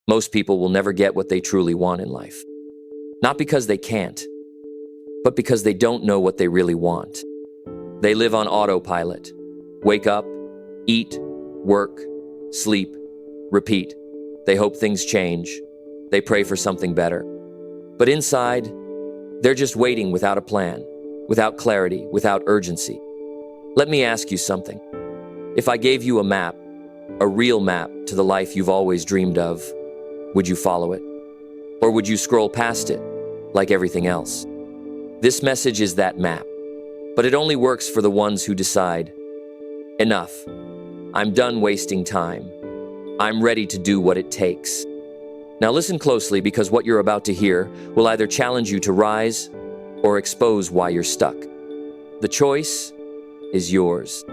Most people will never get what they truly want in life. Not because they can't, but because they don't know what they really want. They live on autopilot. Wake up, eat, work, sleep, repeat. They hope things change. They pray for something better. But inside, they're just waiting without a plan, without clarity, without urgency. Let me ask you something. If I gave you a map, a real map to the life you've always dreamed of, would you follow it? Or would you scroll past it, like everything else? This message is that map, but it only works for the ones who decide, enough. I'm done wasting time. I'm ready to do what it takes. Now listen closely, because what you're about to hear will either challenge you to rise or expose why you're stuck. The choice is yours.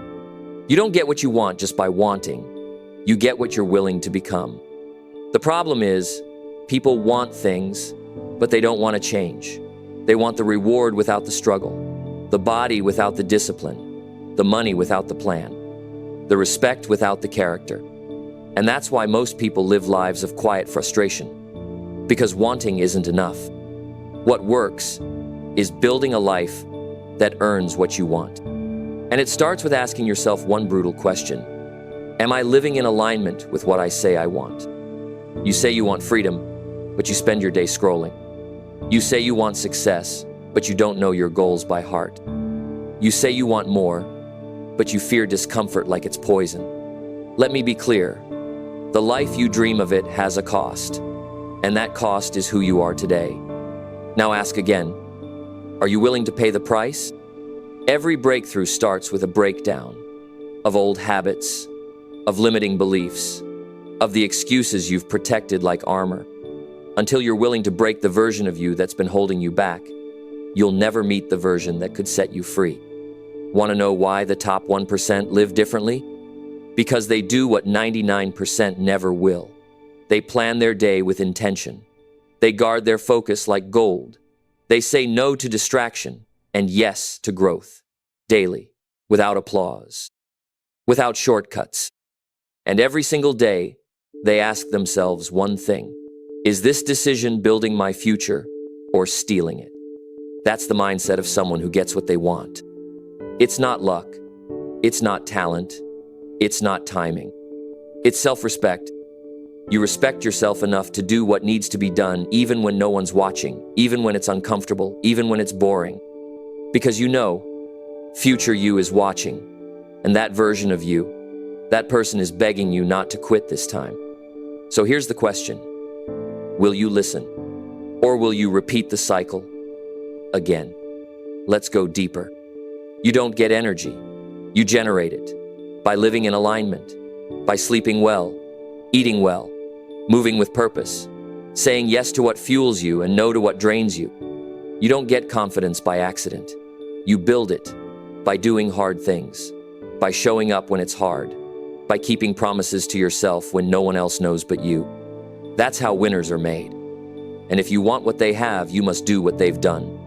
You don't get what you want just by wanting. You get what you're willing to become. The problem is, people want things, but they don't want to change. They want the reward without the struggle, the body without the discipline, the money without the plan, the respect without the character. And that's why most people live lives of quiet frustration, because wanting isn't enough. What works is building a life that earns what you want. And it starts with asking yourself one brutal question. Am I living in alignment with what I say I want? You say you want freedom, but you spend your day scrolling. You say you want success, but you don't know your goals by heart. You say you want more, but you fear discomfort like it's poison. Let me be clear. The life you dream of it has a cost, and that cost is who you are today. Now ask again. Are you willing to pay the price? Every breakthrough starts with a breakdown of old habits, of limiting beliefs, of the excuses you've protected like armor. Until you're willing to break the version of you that's been holding you back, you'll never meet the version that could set you free. Want to know why the top 1% live differently? Because they do what 99% never will. They plan their day with intention. They guard their focus like gold. They say no to distraction and yes to growth, daily, without applause, without shortcuts. And every single day, they ask themselves one thing. Is this decision building my future or stealing it? That's the mindset of someone who gets what they want. It's not luck. It's not talent. It's not timing. It's self-respect. You respect yourself enough to do what needs to be done even when no one's watching, even when it's uncomfortable, even when it's boring. Because you know, future you is watching, and that version of you, that person is begging you not to quit this time. So here's the question. Will you listen? Or will you repeat the cycle again? Let's go deeper. You don't get energy. You generate it by living in alignment, by sleeping well, eating well, moving with purpose, saying yes to what fuels you and no to what drains you. You don't get confidence by accident. You build it by doing hard things, by showing up when it's hard, by keeping promises to yourself when no one else knows but you. That's how winners are made. And if you want what they have, you must do what they've done.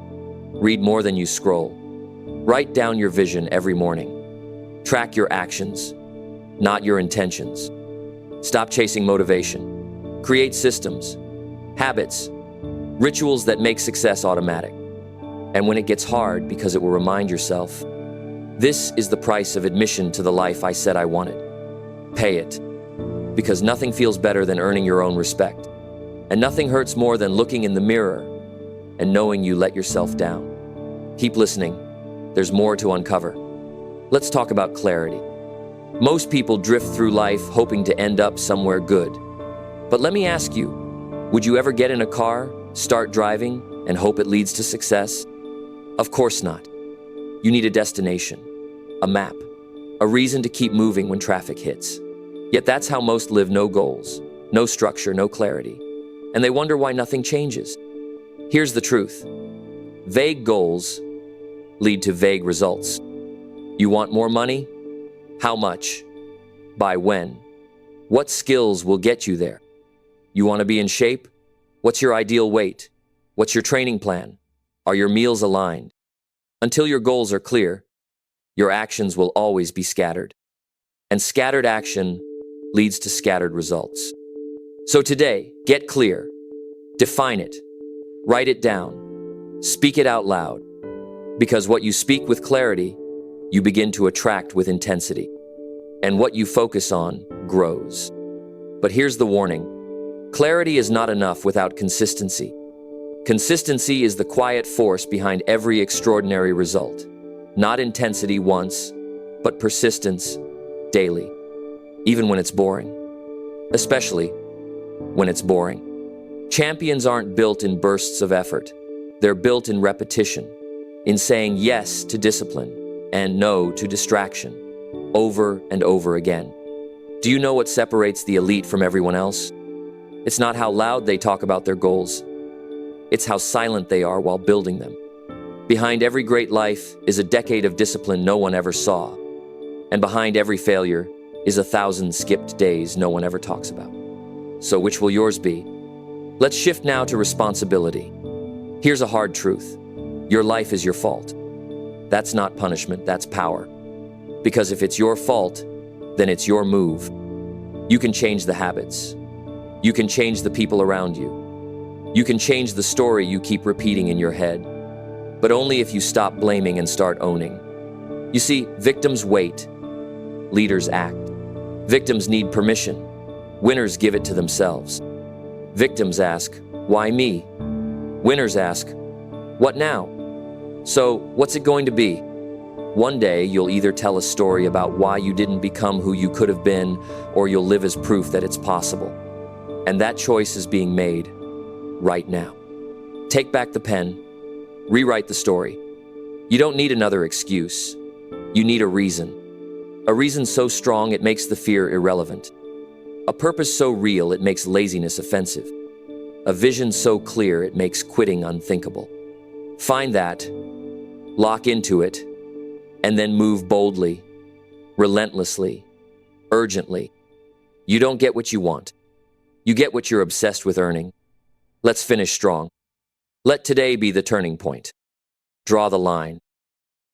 Read more than you scroll. Write down your vision every morning. Track your actions, not your intentions. Stop chasing motivation. Create systems, habits, rituals that make success automatic. And when it gets hard, because it will remind yourself, this is the price of admission to the life I said I wanted. Pay it. Because nothing feels better than earning your own respect. And nothing hurts more than looking in the mirror and knowing you let yourself down. Keep listening. There's more to uncover. Let's talk about clarity. Most people drift through life hoping to end up somewhere good. But let me ask you, would you ever get in a car, start driving, and hope it leads to success? Of course not. You need a destination, a map, a reason to keep moving when traffic hits. Yet that's how most live: no goals, no structure, no clarity. And they wonder why nothing changes. Here's the truth. Vague goals lead to vague results. You want more money? How much? By when? What skills will get you there? You want to be in shape? What's your ideal weight? What's your training plan? Are your meals aligned? Until your goals are clear, your actions will always be scattered. And scattered action leads to scattered results. So today, get clear, define it, write it down, speak it out loud, because what you speak with clarity, you begin to attract with intensity, and what you focus on grows. But here's the warning. Clarity is not enough without consistency. Consistency is the quiet force behind every extraordinary result. Not intensity once, but persistence daily, even when it's boring. Especially when it's boring. Champions aren't built in bursts of effort. They're built in repetition, in saying yes to discipline and no to distraction, over and over again. Do you know what separates the elite from everyone else? It's not how loud they talk about their goals. It's how silent they are while building them. Behind every great life is a decade of discipline no one ever saw. And behind every failure is 1,000 skipped days no one ever talks about. So which will yours be? Let's shift now to responsibility. Here's a hard truth. Your life is your fault. That's not punishment, that's power. Because if it's your fault, then it's your move. You can change the habits. You can change the people around you. You can change the story you keep repeating in your head. But only if you stop blaming and start owning. You see, victims wait. Leaders act. Victims need permission. Winners give it to themselves. Victims ask, why me? Winners ask, what now? So, what's it going to be? One day, you'll either tell a story about why you didn't become who you could have been, or you'll live as proof that it's possible. And that choice is being made right now. Take back the pen, rewrite the story. You don't need another excuse. You need a reason. A reason so strong it makes the fear irrelevant. A purpose so real it makes laziness offensive. A vision so clear it makes quitting unthinkable. Find that, lock into it, and then move boldly, relentlessly, urgently. You don't get what you want. You get what you're obsessed with earning. Let's finish strong. Let today be the turning point. Draw the line.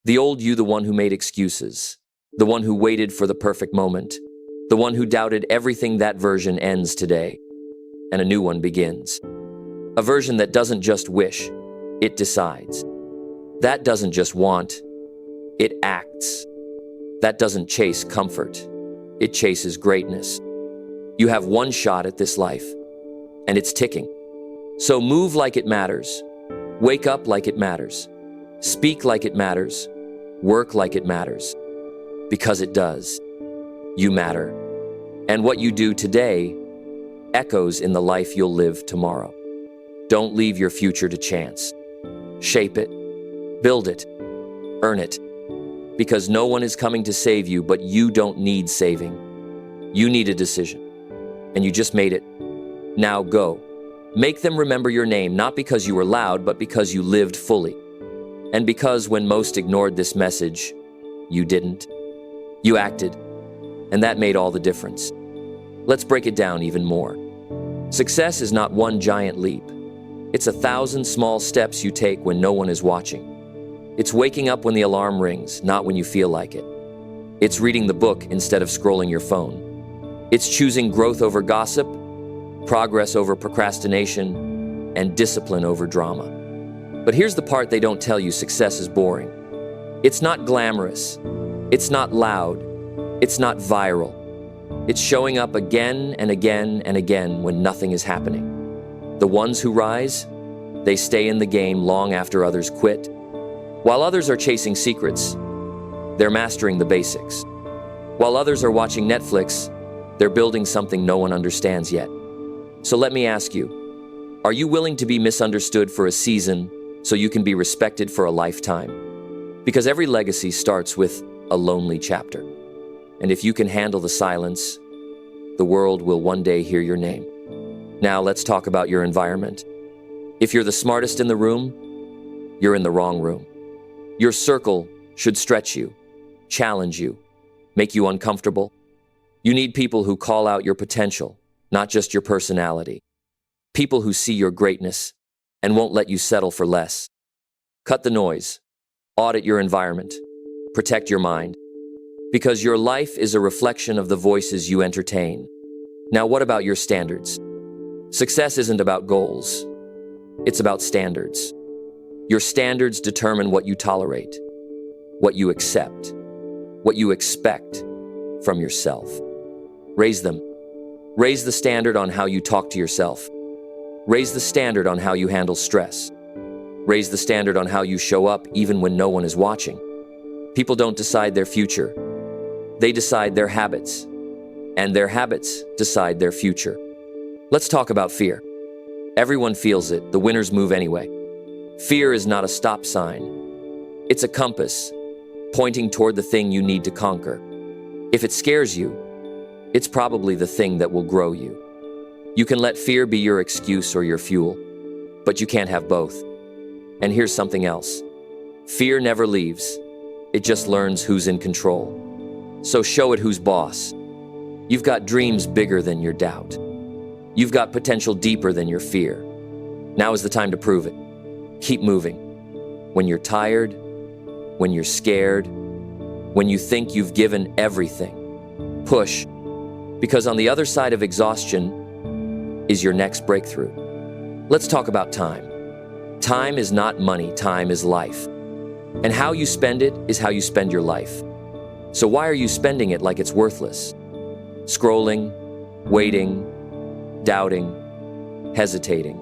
The old you, the one who made excuses, the one who waited for the perfect moment, the one who doubted everything, that version ends today, and a new one begins. A version that doesn't just wish, it decides. That doesn't just want, it acts. That doesn't chase comfort, it chases greatness. You have one shot at this life, and it's ticking. So move like it matters, wake up like it matters, speak like it matters, work like it matters, because it does. You matter. And what you do today echoes in the life you'll live tomorrow. Don't leave your future to chance. Shape it, build it, earn it, because no one is coming to save you, but you don't need saving. You need a decision, and you just made it. Now go. Make them remember your name, not because you were loud, but because you lived fully. And because when most ignored this message, you didn't. You acted, and that made all the difference. Let's break it down even more. Success is not one giant leap. It's 1,000 small steps you take when no one is watching. It's waking up when the alarm rings, not when you feel like it. It's reading the book instead of scrolling your phone. It's choosing growth over gossip, progress over procrastination, and discipline over drama. But here's the part they don't tell you: success is boring. It's not glamorous. It's not loud. It's not viral. It's showing up again and again and again when nothing is happening. The ones who rise, they stay in the game long after others quit. While others are chasing secrets, they're mastering the basics. While others are watching Netflix, they're building something no one understands yet. So let me ask you, are you willing to be misunderstood for a season so you can be respected for a lifetime? Because every legacy starts with a lonely chapter. And if you can handle the silence, the world will one day hear your name. Now let's talk about your environment. If you're the smartest in the room, you're in the wrong room. Your circle should stretch you, challenge you, make you uncomfortable. You need people who call out your potential, not just your personality. People who see your greatness and won't let you settle for less. Cut the noise. Audit your environment. Protect your mind. Because your life is a reflection of the voices you entertain. Now, what about your standards? Success isn't about goals. It's about standards. Your standards determine what you tolerate, what you accept, what you expect from yourself. Raise them. Raise the standard on how you talk to yourself. Raise the standard on how you handle stress. Raise the standard on how you show up even when no one is watching. People don't decide their future. They decide their habits. And their habits decide their future. Let's talk about fear. Everyone feels it. The winners move anyway. Fear is not a stop sign. It's a compass, pointing toward the thing you need to conquer. If it scares you, it's probably the thing that will grow you. You can let fear be your excuse or your fuel, but you can't have both. And here's something else. Fear never leaves. It just learns who's in control. So show it who's boss. You've got dreams bigger than your doubt. You've got potential deeper than your fear. Now is the time to prove it. Keep moving. When you're tired, when you're scared, when you think you've given everything, push. Because on the other side of exhaustion is your next breakthrough. Let's talk about time. Time is not money, time is life. And how you spend it is how you spend your life. So why are you spending it like it's worthless? Scrolling, waiting, doubting, hesitating.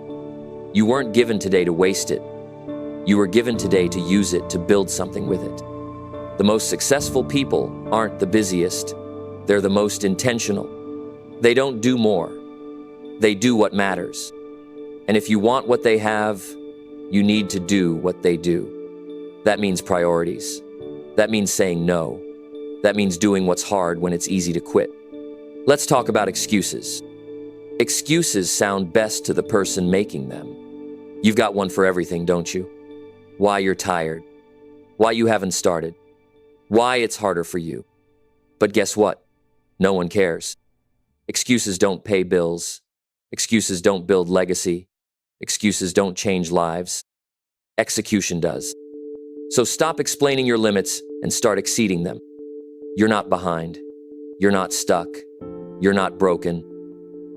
You weren't given today to waste it. You were given today to use it to build something with it. The most successful people aren't the busiest. They're the most intentional. They don't do more. They do what matters. And if you want what they have, you need to do what they do. That means priorities. That means saying no. That means doing what's hard when it's easy to quit. Let's talk about excuses. Excuses sound best to the person making them. You've got one for everything, don't you? Why you're tired. Why you haven't started. Why it's harder for you. But guess what? No one cares. Excuses don't pay bills. Excuses don't build legacy. Excuses don't change lives. Execution does. So stop explaining your limits and start exceeding them. You're not behind. You're not stuck. You're not broken.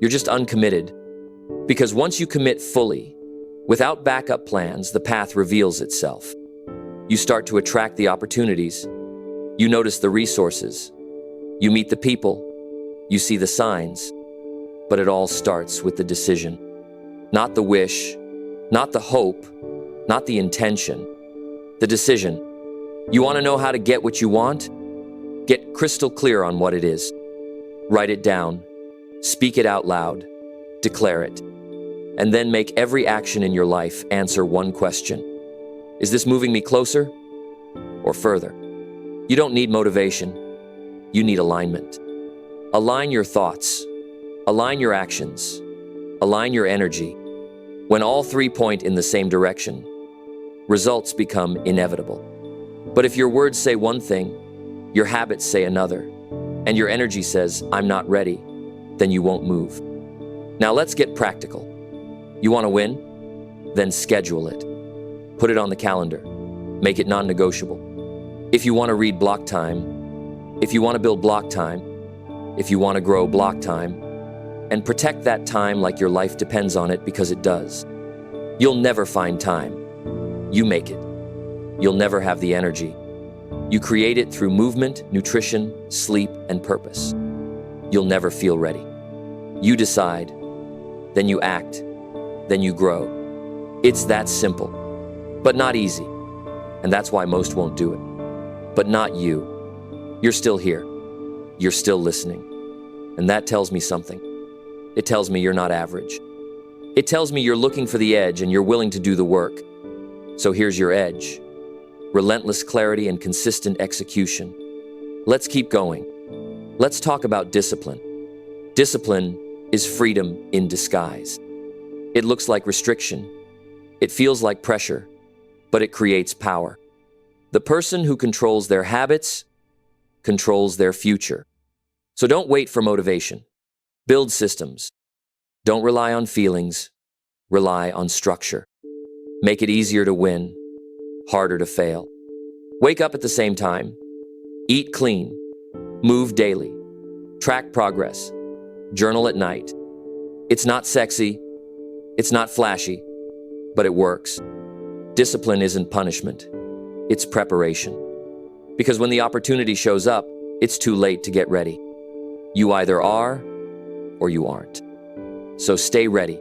You're just uncommitted. Because once you commit fully, without backup plans, the path reveals itself. You start to attract the opportunities. You notice the resources. You meet the people. You see the signs. But it all starts with the decision. Not the wish, not the hope, not the intention. The decision. You want to know how to get what you want? Get crystal clear on what it is. Write it down. Speak it out loud. Declare it. And then make every action in your life answer one question. Is this moving me closer or further? You don't need motivation. You need alignment. Align your thoughts. Align your actions. Align your energy. When all three point in the same direction, results become inevitable. But if your words say one thing, your habits say another, and your energy says, I'm not ready, then you won't move. Now let's get practical. You want to win? Then schedule it. Put it on the calendar. Make it non-negotiable. If you want to read, block time. If you want to build, block time. If you want to grow, block time. And protect that time like your life depends on it, because it does. You'll never find time. You make it. You'll never have the energy. You create it through movement, nutrition, sleep, and purpose. You'll never feel ready. You decide, then you act, then you grow. It's that simple, but not easy. And that's why most won't do it. But not you. You're still here. You're still listening. And that tells me something. It tells me you're not average. It tells me you're looking for the edge and you're willing to do the work. So here's your edge. Relentless clarity and consistent execution. Let's keep going. Let's talk about discipline. Discipline is freedom in disguise. It looks like restriction. It feels like pressure, but it creates power. The person who controls their habits controls their future. So don't wait for motivation. Build systems. Don't rely on feelings. Rely on structure. Make it easier to win, harder to fail. Wake up at the same time. Eat clean. Move daily. Track progress. Journal at night. It's not sexy, it's not flashy, but it works. Discipline isn't punishment, it's preparation. Because when the opportunity shows up, it's too late to get ready. You either are or you aren't. So stay ready.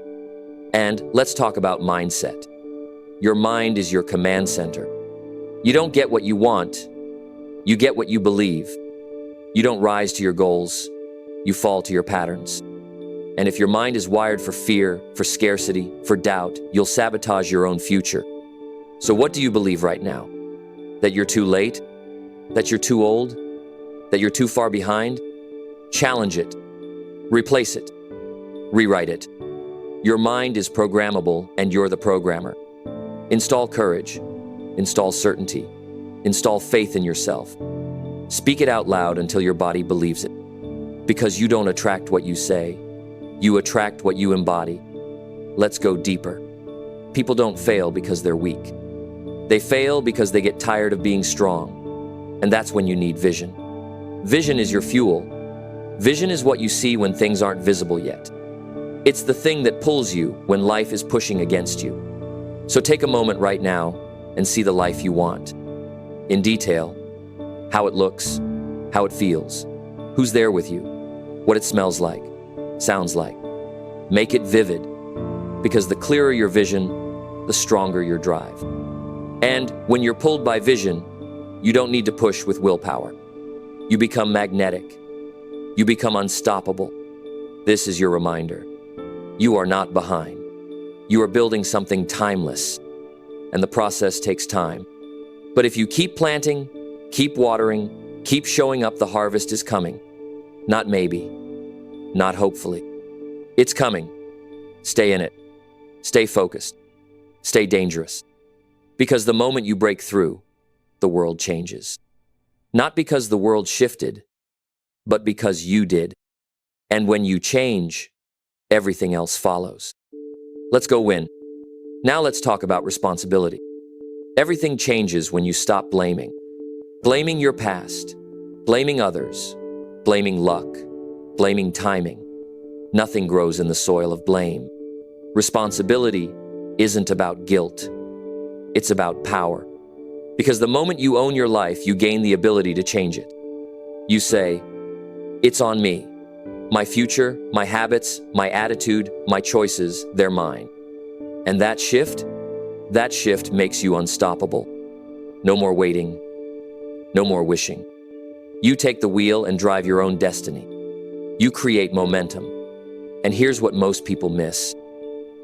And let's talk about mindset. Your mind is your command center. You don't get what you want, you get what you believe. You don't rise to your goals, you fall to your patterns. And if your mind is wired for fear, for scarcity, for doubt, you'll sabotage your own future. So what do you believe right now? That you're too late? That you're too old? That you're too far behind? Challenge it. Replace it. Rewrite it. Your mind is programmable and you're the programmer. Install courage. Install certainty. Install faith in yourself. Speak it out loud until your body believes it. Because you don't attract what you say. You attract what you embody. Let's go deeper. People don't fail because they're weak. They fail because they get tired of being strong. And that's when you need vision. Vision is your fuel. Vision is what you see when things aren't visible yet. It's the thing that pulls you when life is pushing against you. So take a moment right now and see the life you want. In detail, how it looks, how it feels, who's there with you, what it smells like, sounds like. Make it vivid, because the clearer your vision, the stronger your drive. And when you're pulled by vision, you don't need to push with willpower. You become magnetic. You become unstoppable. This is your reminder. You are not behind. You are building something timeless, and the process takes time. But if you keep planting, keep watering, keep showing up, the harvest is coming. Not maybe, not hopefully. It's coming. Stay in it. Stay focused. Stay dangerous. Because the moment you break through, the world changes. Not because the world shifted, but because you did. And when you change, everything else follows. Let's go win. Now let's talk about responsibility. Everything changes when you stop blaming. Blaming your past, blaming others, blaming luck, blaming timing. Nothing grows in the soil of blame. Responsibility isn't about guilt. It's about power. Because the moment you own your life, you gain the ability to change it. You say, it's on me. My future, my habits, my attitude, my choices, they're mine. And that shift makes you unstoppable. No more waiting, no more wishing. You take the wheel and drive your own destiny. You create momentum. And here's what most people miss.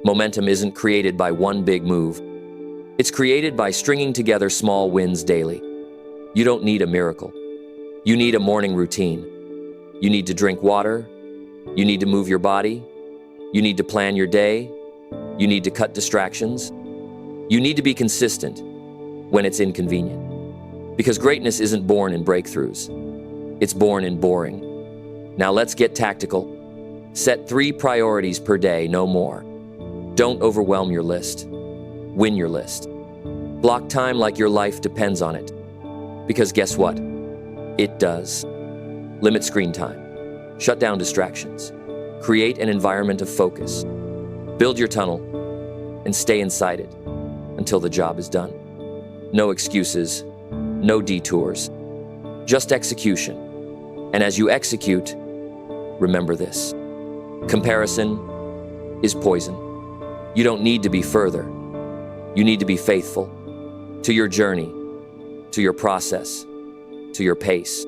Momentum isn't created by one big move. It's created by stringing together small wins daily. You don't need a miracle. You need a morning routine. You need to drink water. You need to move your body. You need to plan your day. You need to cut distractions. You need to be consistent when it's inconvenient. Because greatness isn't born in breakthroughs. It's born in boring. Now let's get tactical. Set 3 priorities per day, no more. Don't overwhelm your list. Win your list. Block time like your life depends on it. Because guess what? It does. Limit screen time. Shut down distractions. Create an environment of focus. Build your tunnel and stay inside it until the job is done. No excuses, no detours, just execution. And as you execute, remember this. Comparison is poison. You don't need to be further. You need to be faithful to your journey, to your process, to your pace.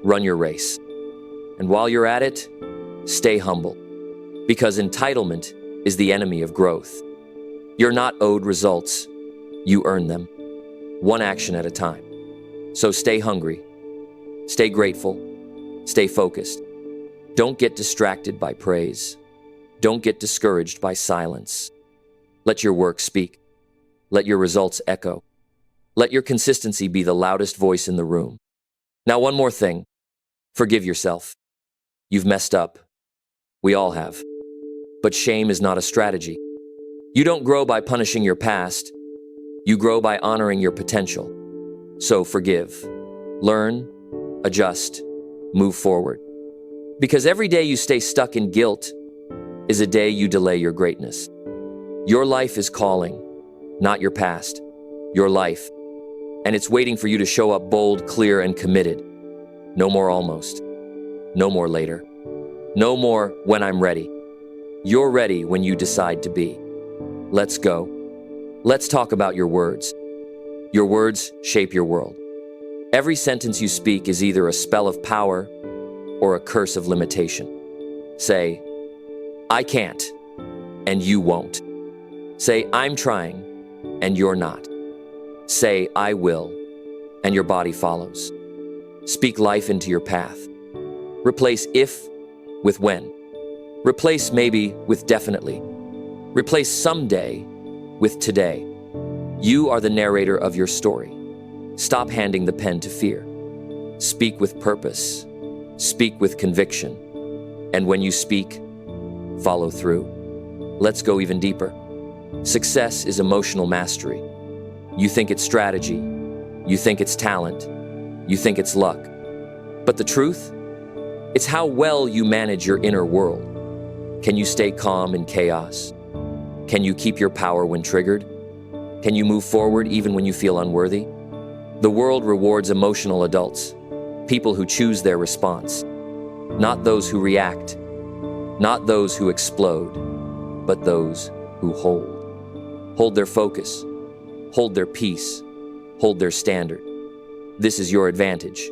Run your race. And while you're at it, stay humble. Because entitlement is the enemy of growth. You're not owed results. You earn them. One action at a time. So stay hungry. Stay grateful. Stay focused. Don't get distracted by praise. Don't get discouraged by silence. Let your work speak. Let your results echo. Let your consistency be the loudest voice in the room. Now, one more thing. Forgive yourself. You've messed up. We all have. But shame is not a strategy. You don't grow by punishing your past. You grow by honoring your potential. So forgive. Learn, adjust, move forward. Because every day you stay stuck in guilt, is a day you delay your greatness. Your life is calling, not your past, your life. And it's waiting for you to show up bold, clear, and committed. No more almost. No more later. No more when I'm ready. You're ready when you decide to be. Let's go. Let's talk about your words. Your words shape your world. Every sentence you speak is either a spell of power or a curse of limitation. Say, I can't, and you won't. Say, I'm trying, and you're not. Say, I will, and your body follows. Speak life into your path. Replace if with when. Replace maybe with definitely. Replace someday with today. You are the narrator of your story. Stop handing the pen to fear. Speak with purpose. Speak with conviction. And when you speak, follow through. Let's go even deeper. Success is emotional mastery. You think it's strategy. You think it's talent. You think it's luck. But the truth? It's how well you manage your inner world. Can you stay calm in chaos? Can you keep your power when triggered? Can you move forward even when you feel unworthy? The world rewards emotional adults, people who choose their response, not those who react, not those who explode, but those who hold. Hold their focus, hold their peace, hold their standard. This is your advantage.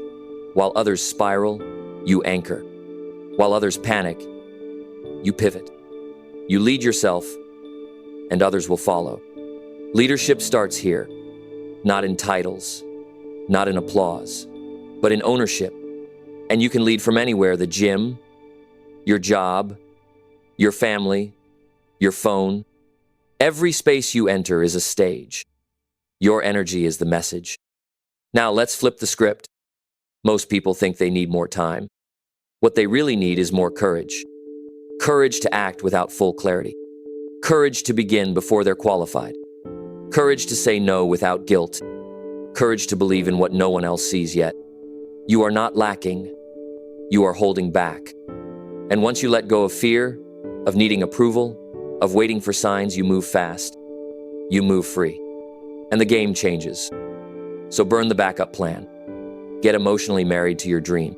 While others spiral, you anchor. While others panic, you pivot. You lead yourself, and others will follow. Leadership starts here, not in titles, not in applause, but in ownership. And you can lead from anywhere: the gym, your job, your family, your phone. Every space you enter is a stage. Your energy is the message. Now let's flip the script. Most people think they need more time. What they really need is more courage. Courage to act without full clarity. Courage to begin before they're qualified. Courage to say no without guilt. Courage to believe in what no one else sees yet. You are not lacking. You are holding back. And once you let go of fear, of needing approval, of waiting for signs, you move fast. You move free. And the game changes. So burn the backup plan. Get emotionally married to your dream.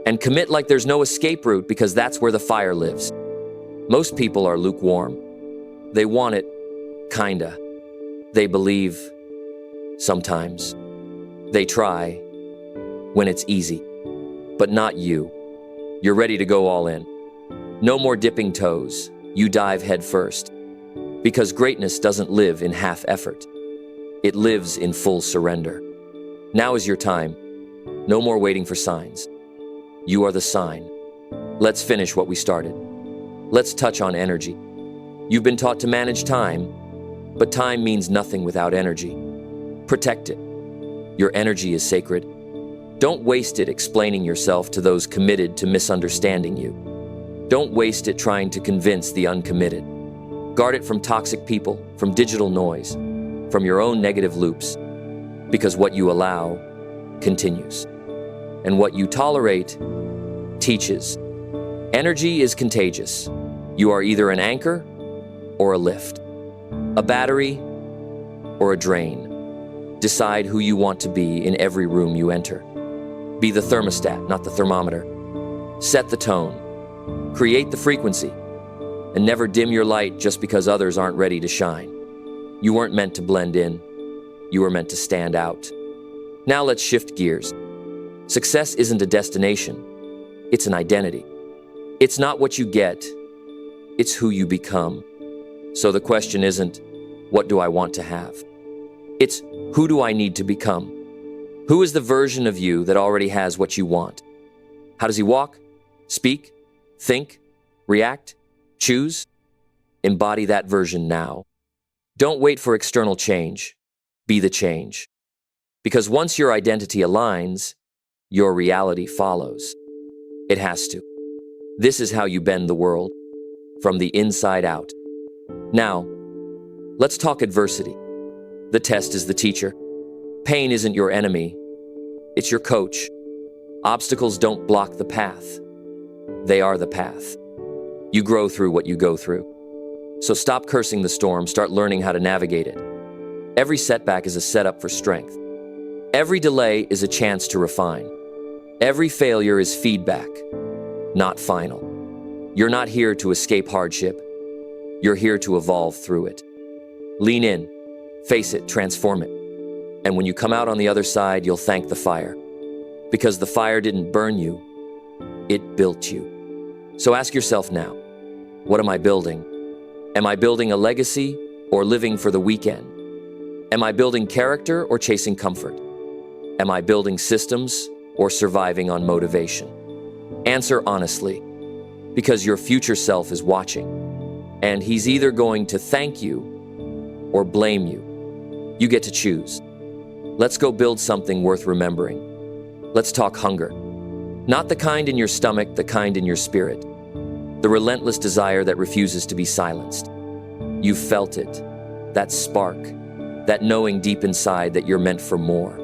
And commit like there's no escape route, because that's where the fire lives. Most people are lukewarm. They want it, kinda. They believe, sometimes. They try, when it's easy. But not you. You're ready to go all in. No more dipping toes. You dive head first. Because greatness doesn't live in half effort. It lives in full surrender. Now is your time. No more waiting for signs. You are the sign. Let's finish what we started. Let's touch on energy. You've been taught to manage time, but time means nothing without energy. Protect it. Your energy is sacred. Don't waste it explaining yourself to those committed to misunderstanding you. Don't waste it trying to convince the uncommitted. Guard it from toxic people, from digital noise, from your own negative loops, because what you allow continues. And what you tolerate teaches. Energy is contagious. You are either an anchor or a lift, a battery or a drain. Decide who you want to be in every room you enter. Be the thermostat, not the thermometer. Set the tone. Create the frequency. And never dim your light just because others aren't ready to shine. You weren't meant to blend in. You were meant to stand out. Now let's shift gears. Success isn't a destination. It's an identity. It's not what you get. It's who you become. So the question isn't, what do I want to have? It's, who do I need to become? Who is the version of you that already has what you want? How does he walk, speak, think, react, choose? Embody that version now. Don't wait for external change. Be the change. Because once your identity aligns, your reality follows. It has to. This is how you bend the world, from the inside out. Now, let's talk adversity. The test is the teacher. Pain isn't your enemy. It's your coach. Obstacles don't block the path. They are the path. You grow through what you go through. So stop cursing the storm, start learning how to navigate it. Every setback is a setup for strength. Every delay is a chance to refine. Every failure is feedback, not final. You're not here to escape hardship. You're here to evolve through it. Lean in, face it, transform it. And when you come out on the other side, you'll thank the fire. Because the fire didn't burn you, it built you. So ask yourself now, what am I building? Am I building a legacy or living for the weekend? Am I building character or chasing comfort? Am I building systems or surviving on motivation? Answer honestly, because your future self is watching, and he's either going to thank you or blame you. You get to choose. Let's go build something worth remembering. Let's talk hunger. Not the kind in your stomach, the kind in your spirit. The relentless desire that refuses to be silenced. You've felt it, that spark, that knowing deep inside that you're meant for more.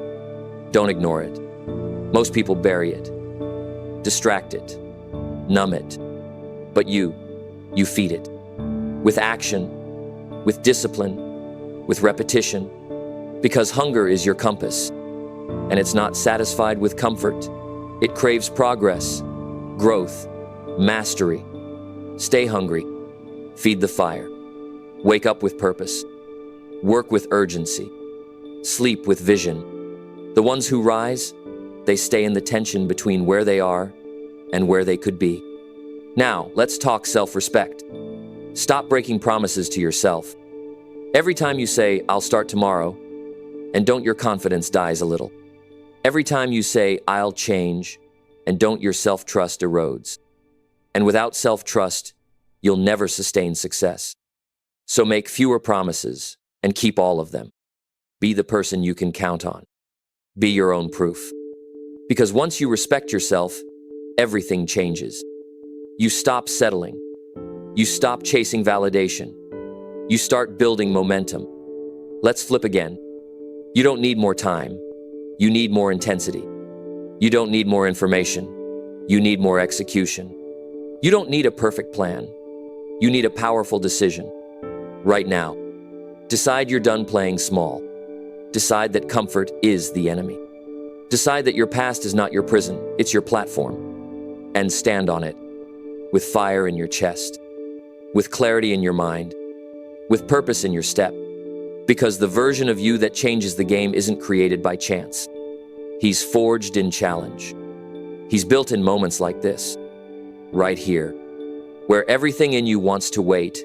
Don't ignore it. Most people bury it, distract it, numb it. But you feed it. With action, with discipline, with repetition. Because hunger is your compass, and it's not satisfied with comfort. It craves progress, growth, mastery. Stay hungry, feed the fire, wake up with purpose, work with urgency, sleep with vision. The ones who rise, they stay in the tension between where they are and where they could be. Now, let's talk self-respect. Stop breaking promises to yourself. Every time you say, I'll start tomorrow, and don't your confidence dies a little. Every time you say, I'll change, and don't your self-trust erodes. And without self-trust, you'll never sustain success. So make fewer promises and keep all of them. Be the person you can count on. Be your own proof. Because once you respect yourself, everything changes. You stop settling. You stop chasing validation. You start building momentum. Let's flip again. You don't need more time. You need more intensity. You don't need more information. You need more execution. You don't need a perfect plan. You need a powerful decision. Right now. Decide you're done playing small. Decide that comfort is the enemy. Decide that your past is not your prison, it's your platform. And stand on it. With fire in your chest. With clarity in your mind. With purpose in your step. Because the version of you that changes the game isn't created by chance. He's forged in challenge. He's built in moments like this. Right here. Where everything in you wants to wait,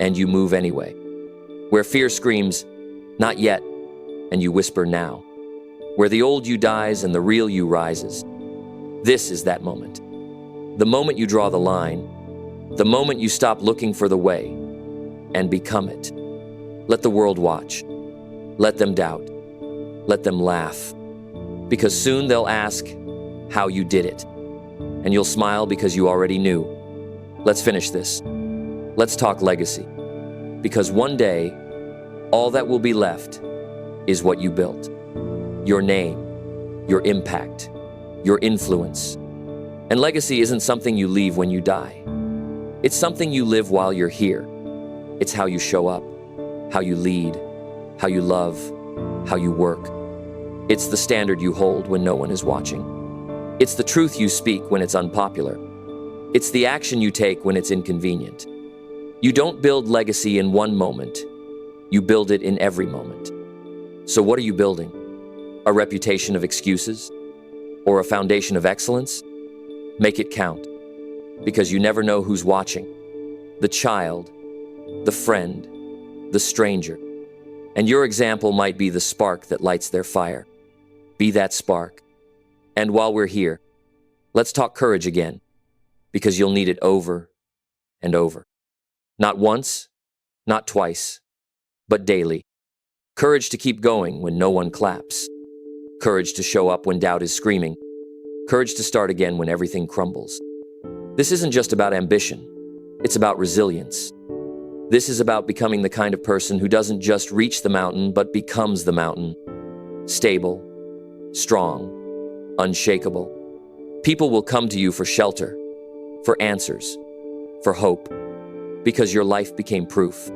and you move anyway. Where fear screams, not yet, and you whisper now. Where the old you dies and the real you rises. This is that moment. The moment you draw the line. The moment you stop looking for the way and become it. Let the world watch. Let them doubt. Let them laugh. Because soon they'll ask how you did it. And you'll smile because you already knew. Let's finish this. Let's talk legacy. Because one day, all that will be left is what you built. Your name, your impact, your influence. And legacy isn't something you leave when you die. It's something you live while you're here. It's how you show up, how you lead, how you love, how you work. It's the standard you hold when no one is watching. It's the truth you speak when it's unpopular. It's the action you take when it's inconvenient. You don't build legacy in one moment. You build it in every moment. So what are you building? A reputation of excuses? Or a foundation of excellence? Make it count. Because you never know who's watching. The child, the friend, the stranger. And your example might be the spark that lights their fire. Be that spark. And while we're here, let's talk courage again. Because you'll need it over and over. Not once, not twice, but daily. Courage to keep going when no one claps. Courage to show up when doubt is screaming. Courage to start again when everything crumbles. This isn't just about ambition. It's about resilience. This is about becoming the kind of person who doesn't just reach the mountain, but becomes the mountain. Stable, strong, unshakable. People will come to you for shelter, for answers, for hope, because your life became proof.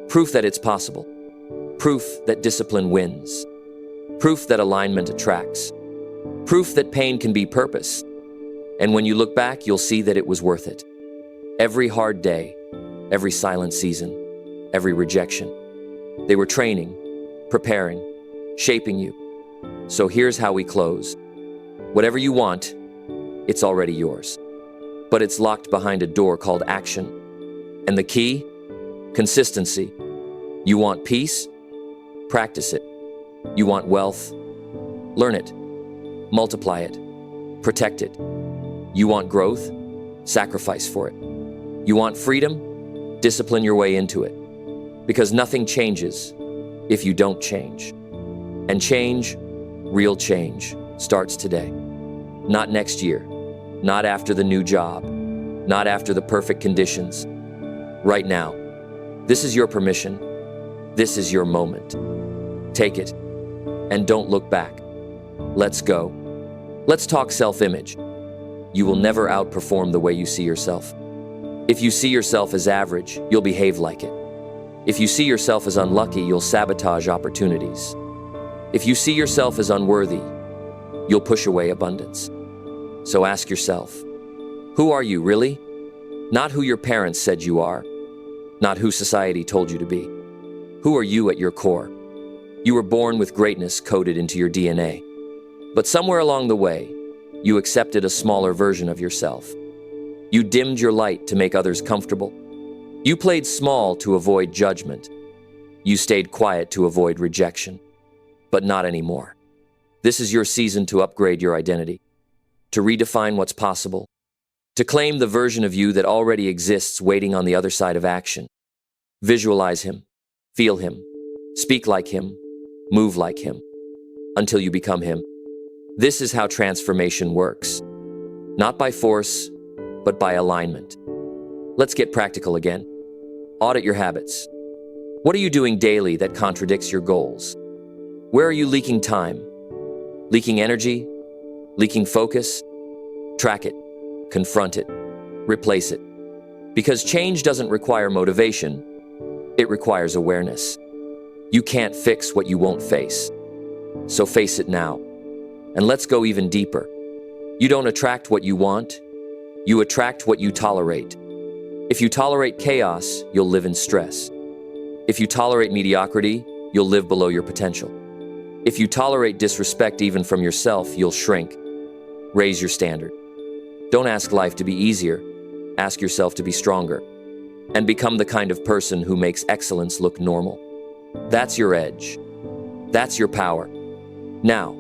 Proof that it's possible. Proof that discipline wins. Proof that alignment attracts. Proof that pain can be purpose. And when you look back, you'll see that it was worth it. Every hard day, every silent season, every rejection. They were training, preparing, shaping you. So here's how we close. Whatever you want, it's already yours. But it's locked behind a door called action. And the key? Consistency. You want peace? Practice it. You want wealth? Learn it. Multiply it. Protect it. You want growth? Sacrifice for it. You want freedom? Discipline your way into it. Because nothing changes if you don't change. And change, real change, starts today. Not next year. Not after the new job. Not after the perfect conditions. Right now. This is your permission. This is your moment. Take it. And don't look back. Let's go. Let's talk self-image. You will never outperform the way you see yourself. If you see yourself as average, you'll behave like it. If you see yourself as unlucky, you'll sabotage opportunities. If you see yourself as unworthy, you'll push away abundance. So ask yourself, who are you really? Not who your parents said you are, not who society told you to be. Who are you at your core? You were born with greatness coded into your DNA. But somewhere along the way, you accepted a smaller version of yourself. You dimmed your light to make others comfortable. You played small to avoid judgment. You stayed quiet to avoid rejection. But not anymore. This is your season to upgrade your identity, to redefine what's possible, to claim the version of you that already exists waiting on the other side of action. Visualize him, feel him, speak like him, move like him, until you become him. This is how transformation works. Not by force, but by alignment. Let's get practical again. Audit your habits. What are you doing daily that contradicts your goals? Where are you leaking time? Leaking energy? Leaking focus? Track it, confront it, replace it. Because change doesn't require motivation, it requires awareness. You can't fix what you won't face. So face it now. And let's go even deeper. You don't attract what you want, you attract what you tolerate. If you tolerate chaos, you'll live in stress. If you tolerate mediocrity, you'll live below your potential. If you tolerate disrespect even from yourself, you'll shrink. Raise your standard. Don't ask life to be easier. Ask yourself to be stronger. And become the kind of person who makes excellence look normal. That's your edge. That's your power. Now,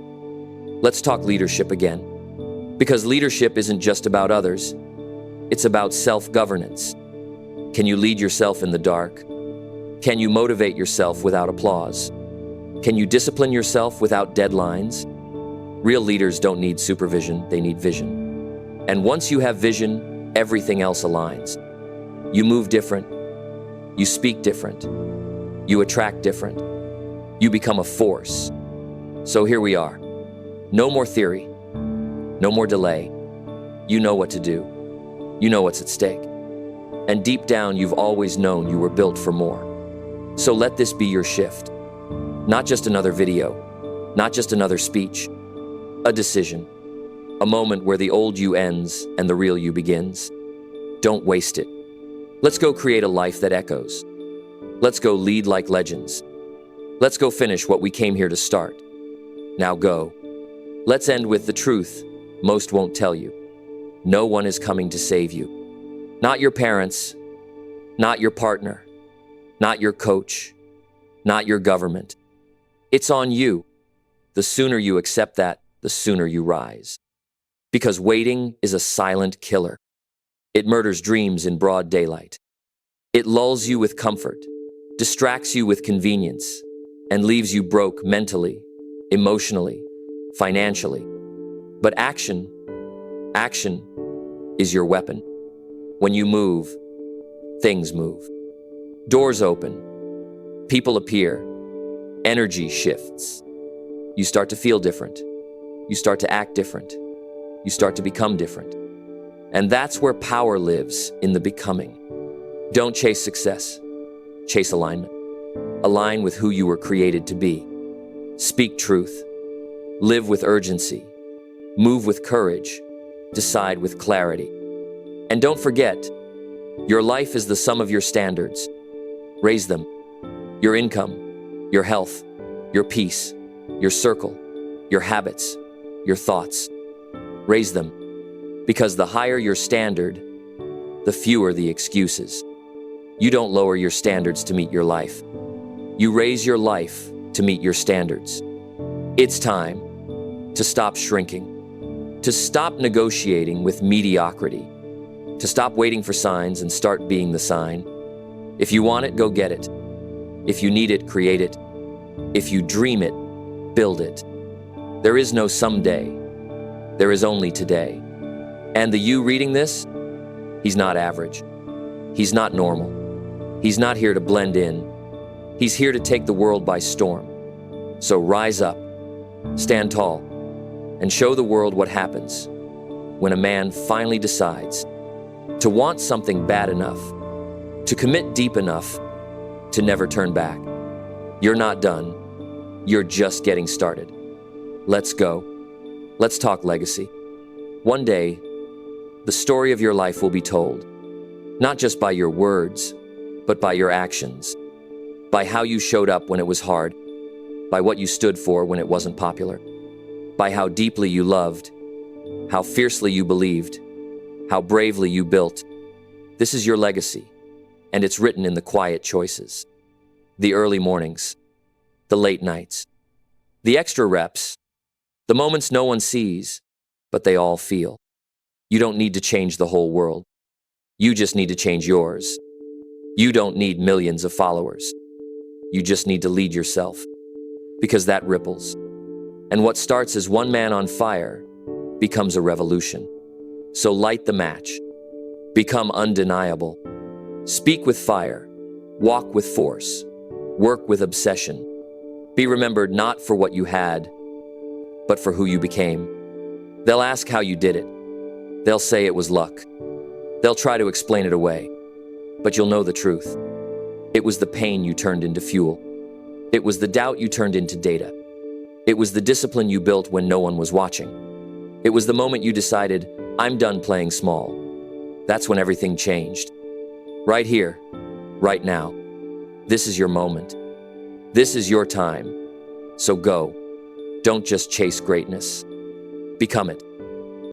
let's talk leadership again. Because leadership isn't just about others. It's about self-governance. Can you lead yourself in the dark? Can you motivate yourself without applause? Can you discipline yourself without deadlines? Real leaders don't need supervision, they need vision. And once you have vision, everything else aligns. You move different. You speak different. You attract different. You become a force. So here we are. No more theory. No more delay. You know what to do. You know what's at stake. And deep down, you've always known you were built for more. So let this be your shift. Not just another video. Not just another speech. A decision. A moment where the old you ends and the real you begins. Don't waste it. Let's go create a life that echoes. Let's go lead like legends. Let's go finish what we came here to start. Now go. Let's end with the truth most won't tell you. No one is coming to save you. Not your parents, not your partner, not your coach, not your government. It's on you. The sooner you accept that, the sooner you rise. Because waiting is a silent killer. It murders dreams in broad daylight. It lulls you with comfort, distracts you with convenience, and leaves you broke mentally, emotionally, financially. But action is your weapon. When you move, things move. Doors open, people appear, energy shifts. You start to feel different. You start to act different. You start to become different. And that's where power lives, in the becoming. Don't chase success. Chase alignment. Align with who you were created to be. Speak truth. Live with urgency. Move with courage. Decide with clarity. And don't forget, your life is the sum of your standards. Raise them. Your income, your health, your peace, your circle, your habits, your thoughts. Raise them. Because the higher your standard, the fewer the excuses. You don't lower your standards to meet your life. You raise your life to meet your standards. It's time to stop shrinking, to stop negotiating with mediocrity, to stop waiting for signs and start being the sign. If you want it, go get it. If you need it, create it. If you dream it, build it. There is no someday. There is only today. And the you reading this, he's not average. He's not normal. He's not here to blend in. He's here to take the world by storm. So rise up, stand tall, and show the world what happens when a man finally decides to want something bad enough, to commit deep enough, to never turn back. You're not done. You're just getting started. Let's go. Let's talk legacy. One day, the story of your life will be told, not just by your words, but by your actions, by how you showed up when it was hard, by what you stood for when it wasn't popular, by how deeply you loved, how fiercely you believed, how bravely you built. This is your legacy, and it's written in the quiet choices, the early mornings, the late nights, the extra reps, the moments no one sees, but they all feel. You don't need to change the whole world. You just need to change yours. You don't need millions of followers. You just need to lead yourself, because that ripples. And what starts as one man on fire becomes a revolution. So light the match. Become undeniable. Speak with fire. Walk with force. Work with obsession. Be remembered not for what you had, but for who you became. They'll ask how you did it. They'll say it was luck. They'll try to explain it away. But you'll know the truth. It was the pain you turned into fuel. It was the doubt you turned into data. It was the discipline you built when no one was watching. It was the moment you decided, I'm done playing small. That's when everything changed. Right here, right now. This is your moment. This is your time. So go. Don't just chase greatness. Become it.